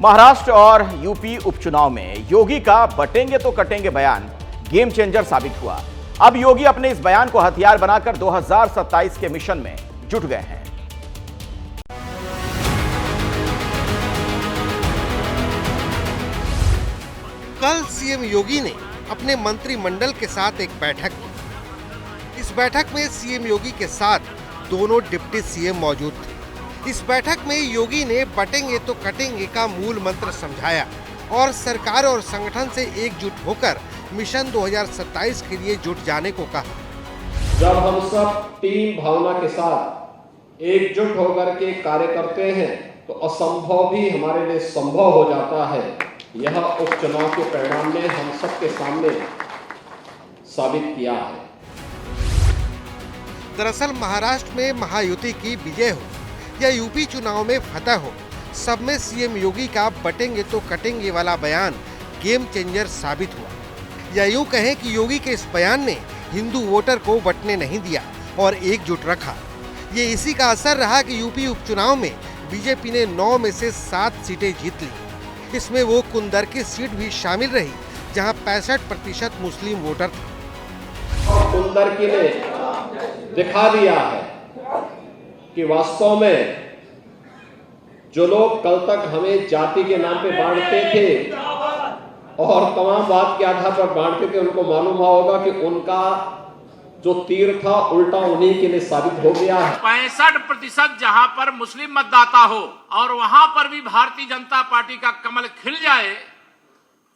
महाराष्ट्र और यूपी उपचुनाव में योगी का बटेंगे तो कटेंगे बयान गेम चेंजर साबित हुआ। अब योगी अपने इस बयान को हथियार बनाकर 2027 के मिशन में जुट गए हैं। कल सीएम योगी ने अपने मंत्रिमंडल के साथ एक बैठक की। इस बैठक में सीएम योगी के साथ दोनों डिप्टी सीएम मौजूद थे। इस बैठक में योगी ने बटेंगे तो कटेंगे का मूल मंत्र समझाया और सरकार और संगठन से एकजुट होकर मिशन 2027 के लिए जुट जाने को कहा। जब हम सब टीम भावना के साथ एकजुट होकर के कार्य करते हैं तो असंभव भी हमारे लिए संभव हो जाता है। यह उपचुनाव के परिणाम ने हम सबके सामने साबित किया है। दरअसल महाराष्ट्र में महायुति की विजय हो या यूपी चुनाव में फतह हो, सब में सीएम योगी का बटेंगे तो कटेंगे वाला बयान गेम चेंजर साबित हुआ। या यूं कहें कि योगी के इस बयान ने हिंदू वोटर को बंटने नहीं दिया और एकजुट रखा। ये इसी का असर रहा कि यूपी उपचुनाव में बीजेपी ने 9 में से 7 सीटें जीत ली। इसमें वो कुंदर की सीट भी शामिल रही जहां 65% मुस्लिम वोटर थे। कुंदर की ने दिखा दिया है कि वास्तव में जो लोग कल तक हमें जाति के नाम पे बांटते थे और तमाम बात के आधार पर बांटते थे, उनको मालूम होगा कि उनका जो तीर था उल्टा उन्हीं के लिए साबित हो गया है। 65% जहां पर मुस्लिम मतदाता हो और वहां पर भी भारतीय जनता पार्टी का कमल खिल जाए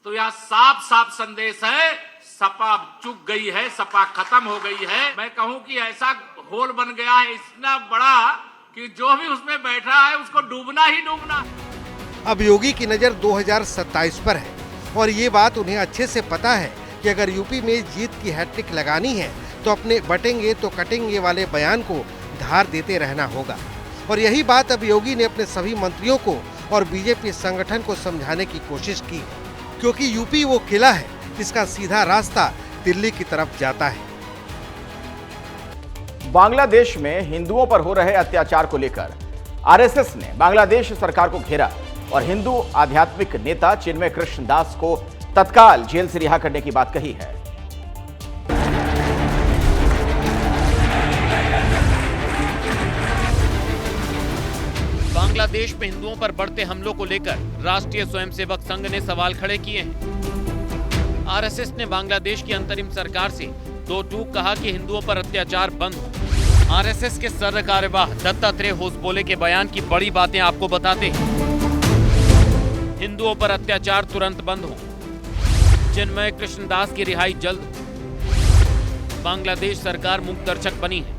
तो यह साफ साफ संदेश है, सपा चुक गई है, सपा खत्म हो गई है। मैं कहूं कि ऐसा होल बन गया है इतना बड़ा कि जो भी उसमें बैठा है उसको डूबना ही डूबना। अब योगी की नजर 2027 पर है और ये बात उन्हें अच्छे से पता है कि अगर यूपी में जीत की हैट्रिक लगानी है तो अपने बटेंगे तो कटेंगे वाले बयान को धार देते रहना होगा। और यही बात अब योगी ने अपने सभी मंत्रियों को और बीजेपी संगठन को समझाने की कोशिश की, क्योंकि यूपी वो किला है जिसका सीधा रास्ता दिल्ली की तरफ जाता है। बांग्लादेश में हिंदुओं पर हो रहे अत्याचार को लेकर आरएसएस ने बांग्लादेश सरकार को घेरा और हिंदू आध्यात्मिक नेता चिन्मय कृष्ण दास को तत्काल जेल से रिहा करने की बात कही है। बांग्लादेश में हिंदुओं पर बढ़ते हमलों को लेकर राष्ट्रीय स्वयंसेवक संघ ने सवाल खड़े किए हैं। आरएसएस ने बांग्लादेश की अंतरिम सरकार से दो टूक कहा कि हिंदुओं पर अत्याचार बंद हो। आरएसएस के सर कार्यवाह दत्तात्रेय होसबोले के बयान की बड़ी बातें आपको बताते हैं। हिंदुओं पर अत्याचार तुरंत बंद हो, चिन्मय कृष्ण दास की रिहाई जल्द हो। बांग्लादेश सरकार मूकदर्शक बनी है।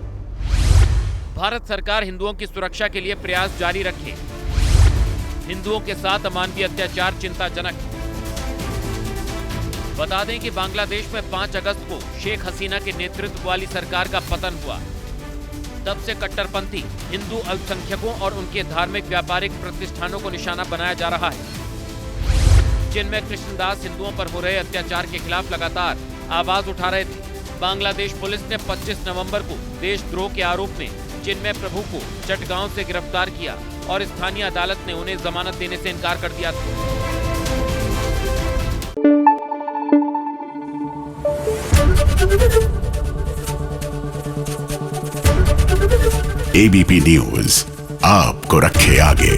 भारत सरकार हिंदुओं की सुरक्षा के लिए प्रयास जारी रखे। हिंदुओं के साथ अमानवीय अत्याचार चिंताजनक है। बता दें कि बांग्लादेश में 5 अगस्त को शेख हसीना के नेतृत्व वाली सरकार का पतन हुआ। तब से कट्टरपंथी हिंदू अल्पसंख्यकों और उनके धार्मिक व्यापारिक प्रतिष्ठानों को निशाना बनाया जा रहा है। चिन्मय कृष्ण दास हिंदुओं पर हो रहे अत्याचार के खिलाफ लगातार आवाज उठा रहे थे। बांग्लादेश पुलिस ने 25 नवंबर को देशद्रोह के आरोप में चिन्मय प्रभु को चटगांव से गिरफ्तार किया और स्थानीय अदालत ने उन्हें जमानत देने से इनकार कर दिया था। एबीपी न्यूज आपको रखे आगे।